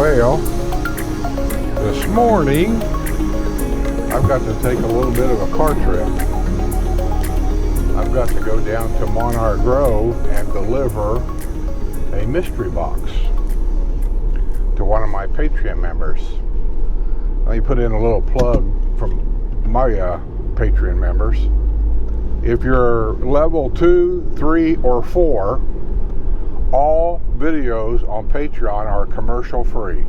Well, this morning I've got to take a little bit of a car trip. I've got to go down to Monarch Grove and deliver a mystery box to one of my Patreon members. Let me put in a little plug from my Patreon members. If you're level 2, 3, or 4, all videos on Patreon are commercial free.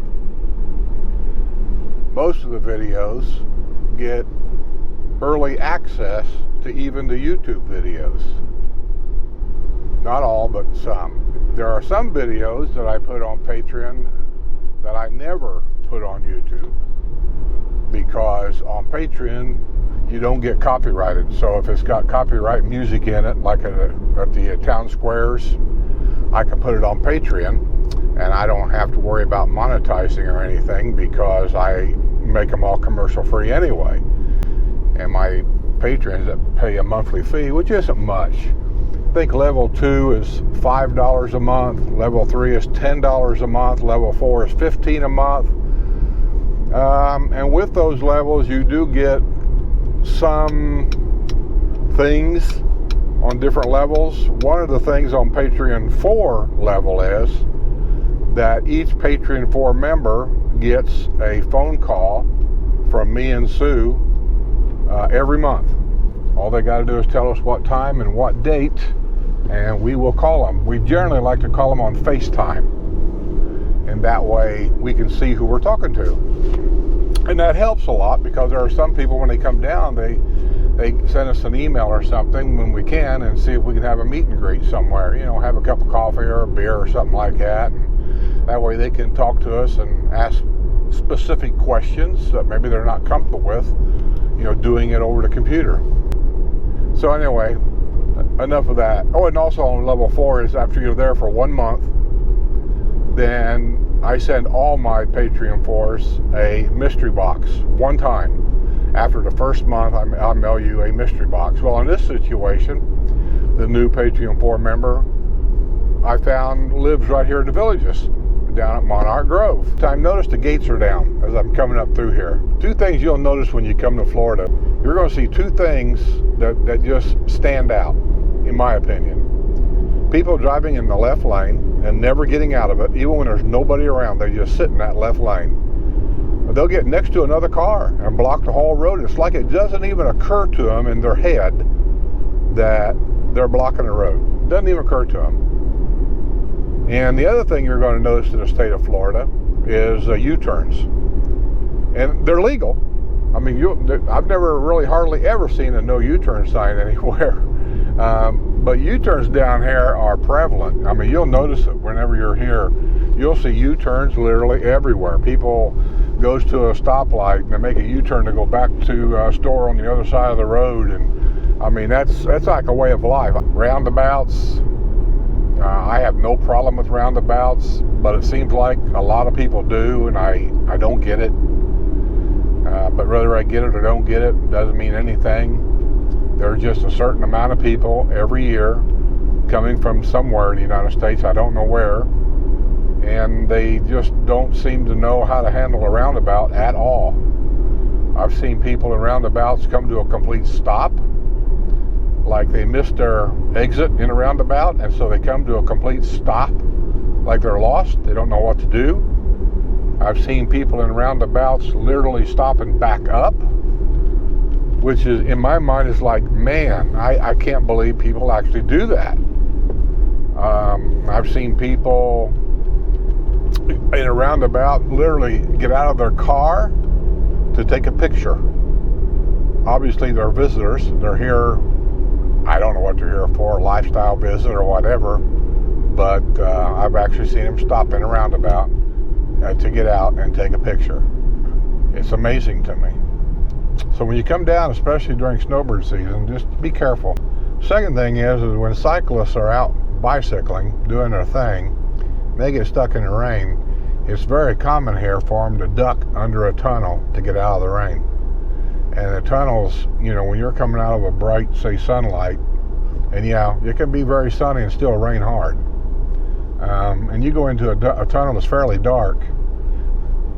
Most of the videos get early access to even the YouTube videos. Not all, but some. There are some videos that I put on Patreon that I never put on YouTube, because on Patreon you don't get copyrighted. So if it's got copyright music in it, like at the town squares, I can put it on Patreon and I don't have to worry about monetizing or anything, because I make them all commercial free anyway. And my patrons that pay a monthly fee, which isn't much. I think level 2 is $5 a month, level 3 is $10 a month, level 4 is $15 a month. And with those levels, you do get some things on different levels. One of the things on Patreon 4 level is that each Patreon 4 member gets a phone call from me and Sue every month. All they got to do is tell us what time and what date, and we will call them. We generally like to call them on FaceTime, and that way we can see who we're talking to. And that helps a lot, because there are some people, when they come down, they send us an email or something when we can, and see if we can have a meet and greet somewhere, have a cup of coffee or a beer or something like that. And that way they can talk to us and ask specific questions that maybe they're not comfortable with, doing it over the computer. So anyway, enough of that. Oh, and also on level 4 is after you're there for 1 month, then I send all my Patreon 4s a mystery box one time. After the first month, I'll mail you a mystery box. Well, in this situation, the new Patreon 4 member I found lives right here in the Villages, down at Monarch Grove. Notice the gates are down as I'm coming up through here. Two things you'll notice when you come to Florida. You're going to see two things that just stand out, in my opinion. People driving in the left lane and never getting out of it, even when there's nobody around. They just sit in that left lane. They'll get next to another car and block the whole road. It's like it doesn't even occur to them in their head that they're blocking the road. It doesn't even occur to them. And the other thing you're going to notice in the state of Florida is U-turns. And they're legal. I mean, I've never really hardly ever seen a no U-turn sign anywhere. But U-turns down here are prevalent. I mean, you'll notice it whenever you're here. You'll see U-turns literally everywhere. People goes to a stoplight and they make a U-turn to go back to a store on the other side of the road. And I mean, that's like a way of life. Roundabouts, I have no problem with roundabouts, but it seems like a lot of people do, and I don't get it. But whether I get it or don't get it doesn't mean anything. There's just a certain amount of people every year coming from somewhere in the United States, I don't know where, and they just don't seem to know how to handle a roundabout at all. I've seen people in roundabouts come to a complete stop, like they missed their exit in a roundabout, and so they come to a complete stop, like they're lost. They don't know what to do. I've seen people in roundabouts literally stop and back up, which is, in my mind, is like, man, I can't believe people actually do that. I've seen people in a roundabout literally get out of their car to take a picture. Obviously, they're visitors. They're here, I don't know what they're here for, a lifestyle visit or whatever, but I've actually seen them stop in a roundabout to get out and take a picture. It's amazing to me. So when you come down, especially during snowbird season, just be careful. Second thing is when cyclists are out bicycling, doing their thing, they get stuck in the rain, it's very common here for them to duck under a tunnel to get out of the rain. And the tunnels, when you're coming out of a bright, say, sunlight, and it can be very sunny and still rain hard. And you go into a tunnel that's fairly dark,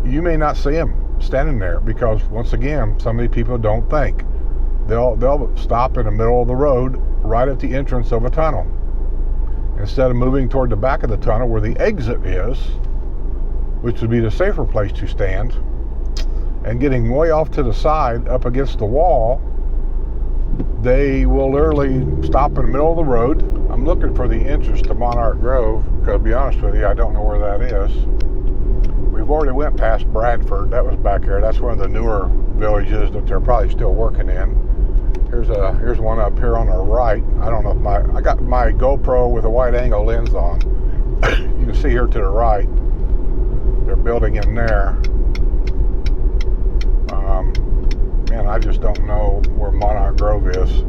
you may not see them standing there because, once again, so many people don't think. They'll stop in the middle of the road right at the entrance of a tunnel. Instead of moving toward the back of the tunnel where the exit is, which would be the safer place to stand, and getting way off to the side up against the wall, they will literally stop in the middle of the road. I'm looking for the entrance to Monarch Grove, because to be honest with you, I don't know where that is. We've already went past Bradford. That was back here. That's one of the newer villages that they're probably still working in. Here's one up here on the right. I don't know if I got my GoPro with a wide angle lens on. You can see here to the right, they're building in there. Man, I just don't know where Monarch Grove is.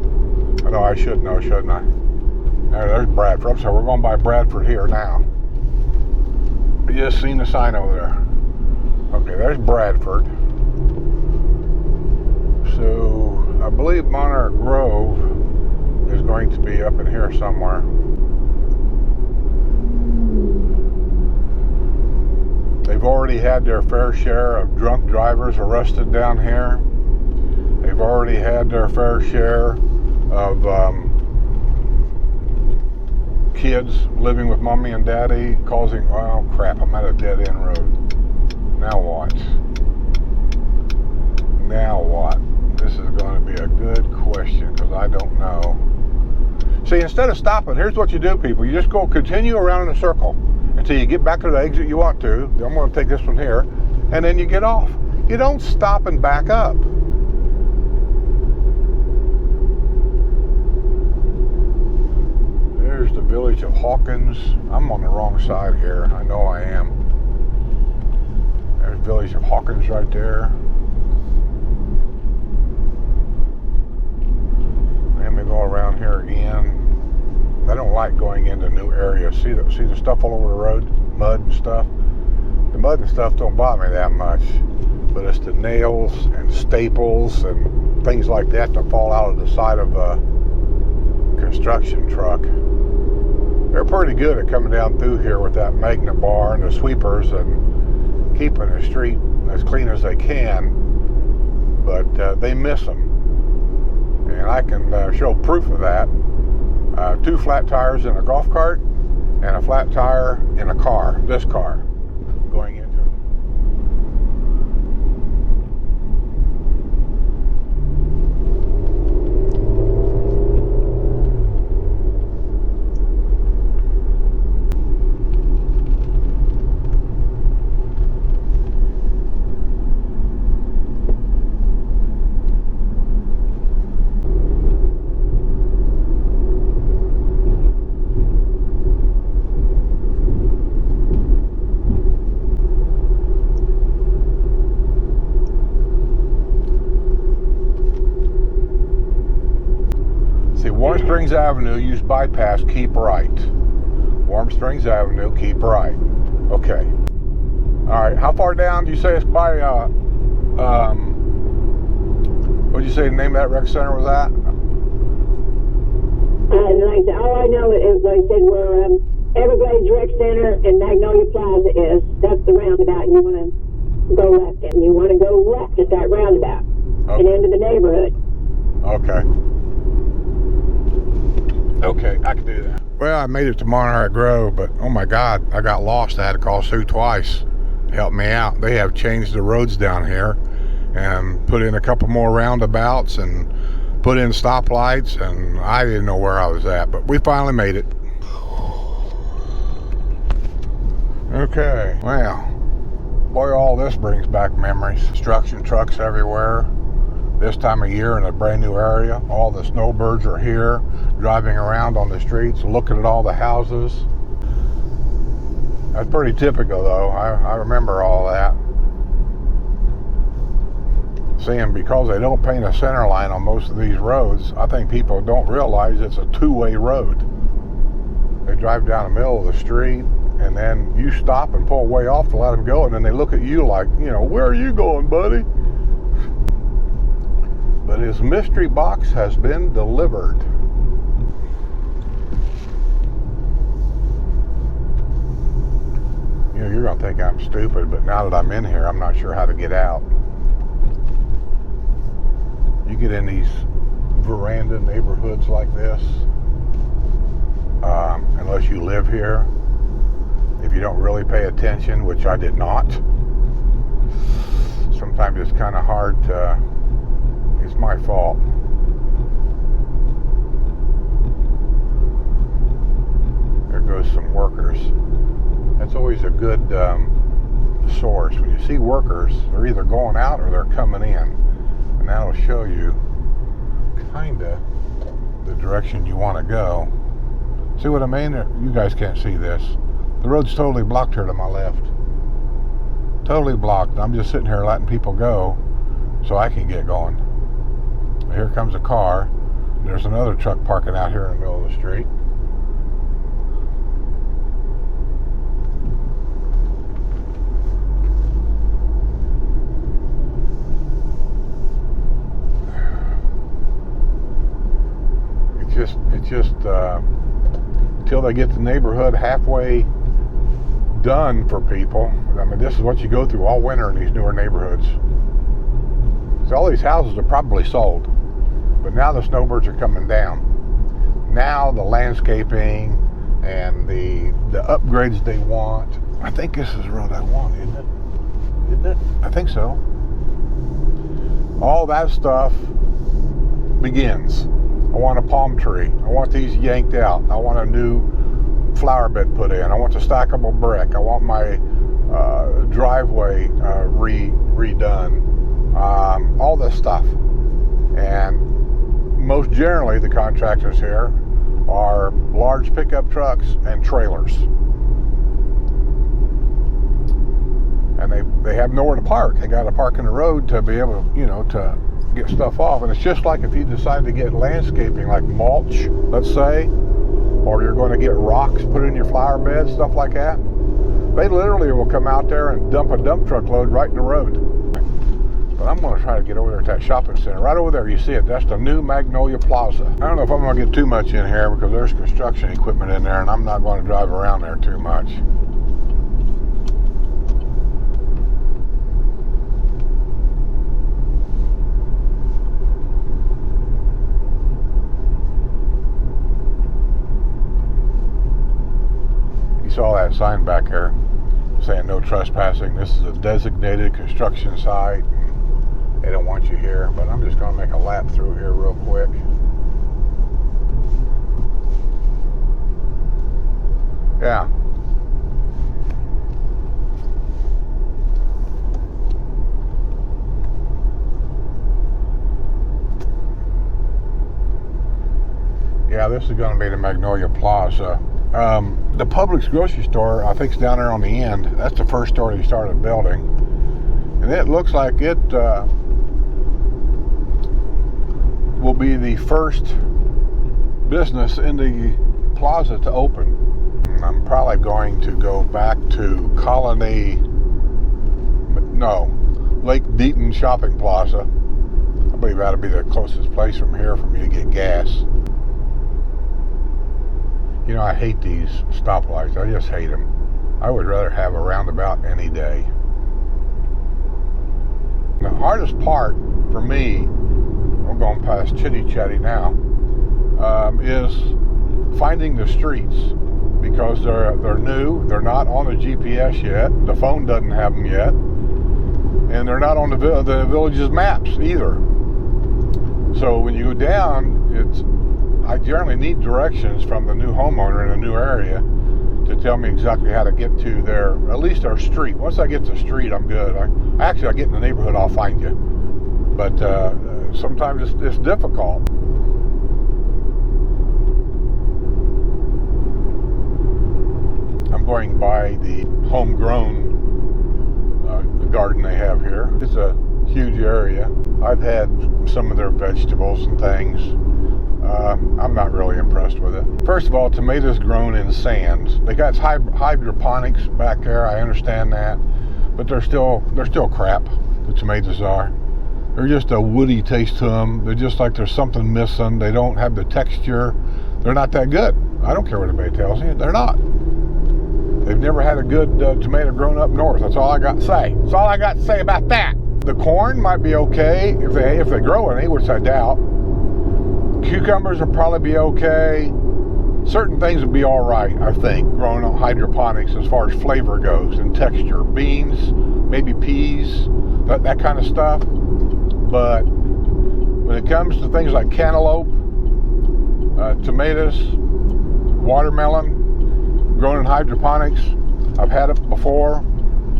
I know I should know, shouldn't I? There's Bradford. So we're going by Bradford here now. You just seen the sign over there. Okay, there's Bradford. So I believe Monarch Grove is going to be up in here somewhere. They've already had their fair share of drunk drivers arrested down here. They've already had their fair share of kids living with mommy and daddy causing, oh crap, I'm at a dead end road. Now what? Now what? This is going to be a good question because I don't know. See, instead of stopping, here's what you do, people. You just go continue around in a circle until you get back to the exit you want to. I'm going to take this one here, and then you get off. You don't stop and back up. There's the village of Hawkins. I'm on the wrong side here. I know I am. There's the village of Hawkins right there. Let me go around here again. I don't like going into new areas. See the stuff all over the road? Mud and stuff? The mud and stuff don't bother me that much. But it's the nails and staples and things like that that fall out of the side of a construction truck. They're pretty good at coming down through here with that magnet bar and the sweepers and keeping the street as clean as they can, but they miss them. And I can show proof of that. 2 flat tires in a golf cart and a flat tire in a car, this car, going into it. Warm Springs Avenue, use bypass, keep right. Warm Springs Avenue, keep right. Okay. All right, how far down do you say it's by, what did you say the name of that rec center was at? All I know is, like I said, where Everglades Rec Center and Magnolia Plaza is. That's the roundabout, and you want to go left, and you want to go left at that roundabout and into the neighborhood. Okay. Okay, I can do that. Well, I made it to Monarch Grove, but oh my God, I got lost. I had to call Sue twice to help me out. They have changed the roads down here and put in a couple more roundabouts and put in stoplights, and I didn't know where I was at, but we finally made it. Okay, well, boy, all this brings back memories. Construction trucks everywhere. This time of year in a brand new area, all the snowbirds are here, driving around on the streets, looking at all the houses. That's pretty typical, though. I remember all that. Seeing, because they don't paint a center line on most of these roads, I think people don't realize it's a two-way road. They drive down the middle of the street, and then you stop and pull way off to let them go, and then they look at you like, you know, where are you going, buddy? But his mystery box has been delivered. You You're going to think I'm stupid, but now that I'm in here, I'm not sure how to get out. You get in these veranda neighborhoods like this, unless you live here, if you don't really pay attention, which I did not. Sometimes it's kind of hard to, it's my fault. There goes some workers. That's always a good source. When you see workers, they're either going out or they're coming in. And that'll show you kind of the direction you want to go. See what I mean? You guys can't see this. The road's totally blocked here to my left. Totally blocked. I'm just sitting here letting people go so I can get going. Here comes a car. There's another truck parking out here in the middle of the street. It's just until they get the neighborhood halfway done for people. I mean, this is what you go through all winter in these newer neighborhoods. So all these houses are probably sold, but now the snowbirds are coming down. Now the landscaping and the upgrades they want. I think this is the road I want, isn't it? Isn't it? I think so. All that stuff begins. I want a palm tree. I want these yanked out. I want a new flower bed put in. I want the stackable brick. I want my driveway redone. All this stuff. And most generally, the contractors here are large pickup trucks and trailers. And they have nowhere to park. They got to park in the road to be able to, to get stuff off. And it's just like if you decide to get landscaping, like mulch, let's say, or you're going to get rocks put in your flower bed, stuff like that. They literally will come out there and dump a dump truck load right in the road. But I'm going to try to get over there at that shopping center. Right over there, you see it. That's the new Magnolia Plaza. I don't know if I'm going to get too much in here because there's construction equipment in there, and I'm not going to drive around there too much. Saw that sign back there saying no trespassing. This is a designated construction site. They don't want you here, but I'm just going to make a lap through here real quick. Yeah. Yeah, this is going to be the Magnolia Plaza. The Publix grocery store, I think, is down there on the end. That's the first store they started building. And it looks like it will be the first business in the plaza to open. I'm probably going to go back to Lake Deaton Shopping Plaza. I believe that'll be the closest place from here for me to get gas. I hate these stoplights. I just hate them. I would rather have a roundabout any day. The hardest part for me, we're going past Chitty Chatty now, is finding the streets because they're new. They're not on the GPS yet. The phone doesn't have them yet, and they're not on the village's maps either. So when you go down, I generally need directions from the new homeowner in a new area to tell me exactly how to get to at least their street. Once I get to the street, I'm good. I get in the neighborhood, I'll find you. But sometimes it's difficult. I'm going by the homegrown garden they have here. It's a huge area. I've had some of their vegetables and things. I'm not really impressed with it. First of all, tomatoes grown in sand. They got hydroponics back there. I understand that, but they're still crap. The tomatoes are. They're just a woody taste to them. They're just like there's something missing. They don't have the texture. They're not that good. I don't care what anybody tells you. They're not. They've never had a good tomato grown up north. That's all I got to say. That's all I got to say about that. The corn might be okay if they grow any, which I doubt. Cucumbers will probably be okay. Certain things would be all right, I think, growing on hydroponics as far as flavor goes and texture. Beans, maybe peas, that kind of stuff. But when it comes to things like cantaloupe, tomatoes, watermelon, grown in hydroponics, I've had it before.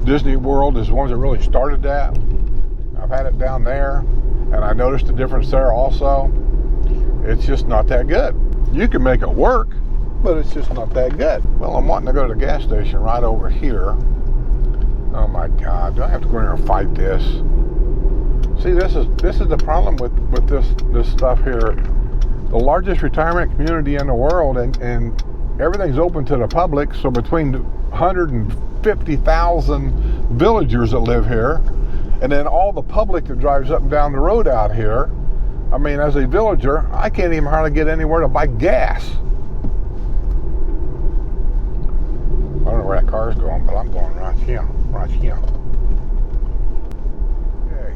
Disney World is the ones that really started that. I've had it down there, and I noticed the difference there also. It's just not that good. You can make it work, but it's just not that good. Well, I'm wanting to go to the gas station right over here. Oh my God, do I have to go in here and fight this? See, this is the problem with this stuff here. The largest retirement community in the world, and everything's open to the public. So between 150,000 villagers that live here, and then all the public that drives up and down the road out here, I mean, as a villager, I can't even hardly get anywhere to buy gas. I don't know where that car's going, but I'm going right here. Right here. Okay.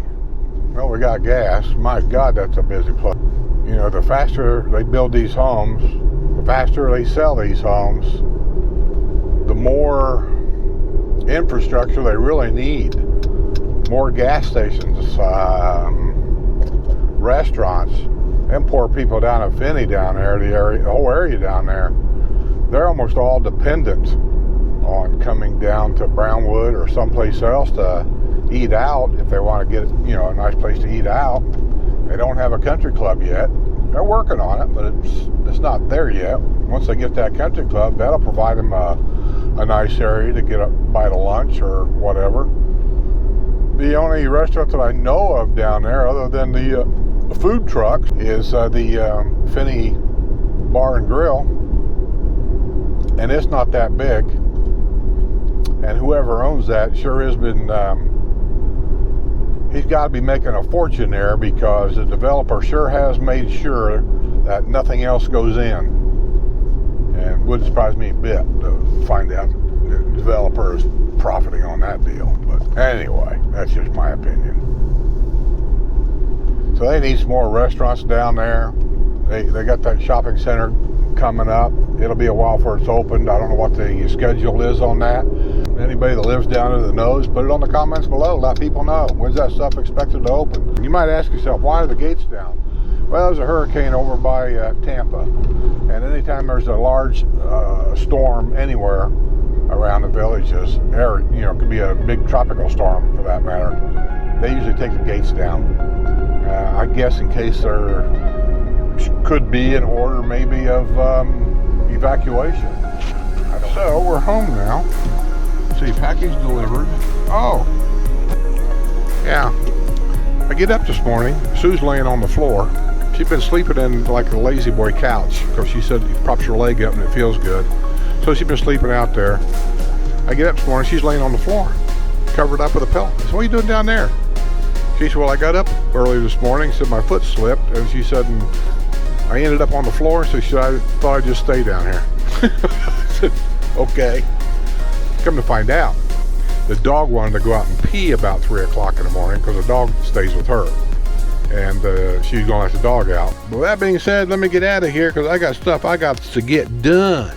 Well, we got gas. My God, that's a busy place. You know, the faster they build these homes, the faster they sell these homes, the more infrastructure they really need. More gas stations, restaurants. Them poor people down at Finney down there, the whole area down there, they're almost all dependent on coming down to Brownwood or someplace else to eat out if they want to get, you know, a nice place to eat out. They don't have a country club yet. They're working on it, but it's not there yet. Once they get that country club, that'll provide them a nice area to get a bite of lunch or whatever. The only restaurant that I know of down there, other than the food trucks, is the Finney Bar and Grill, and it's not that big. And whoever owns that sure has been, he's got to be making a fortune there, because the developer sure has made sure that nothing else goes in. And it wouldn't surprise me a bit to find out the developer is profiting on that deal. But anyway, that's just my opinion. So they need some more restaurants down there. They got that shopping center coming up. It'll be a while before it's opened. I don't know what the schedule is on that. Anybody that lives down there that knows, put it on the comments below. Let people know. When's that stuff expected to open? You might ask yourself, why are the gates down? Well, there's a hurricane over by Tampa, and anytime there's a large storm anywhere around the villages, or, you know, it could be a big tropical storm for that matter, they usually take the gates down. I guess in case there could be an order maybe of evacuation. So we're home now. See, package delivered. Oh, yeah. I get up this morning. Sue's laying on the floor. She's been sleeping in like a lazy boy couch, because she said it props your leg up and it feels good. So she's been sleeping out there. I get up this morning. She's laying on the floor, covered up with a pillow. I said, what are you doing down there? She said, well, I got up early this morning. Said my foot slipped, and she said, and I ended up on the floor. So she said, I thought I'd just stay down here. I said, okay. Come to find out, the dog wanted to go out and pee about 3 o'clock in the morning, because the dog stays with her, and she's gonna let the dog out. But that being said, let me get out of here, because I got stuff I got to get done.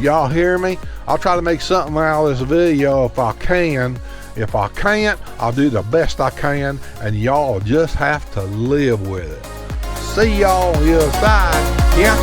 Y'all hear me? I'll try to make something out of this video if I can. If I can't, I'll do the best I can, and y'all just have to live with it. See y'all on the other side. Yeah.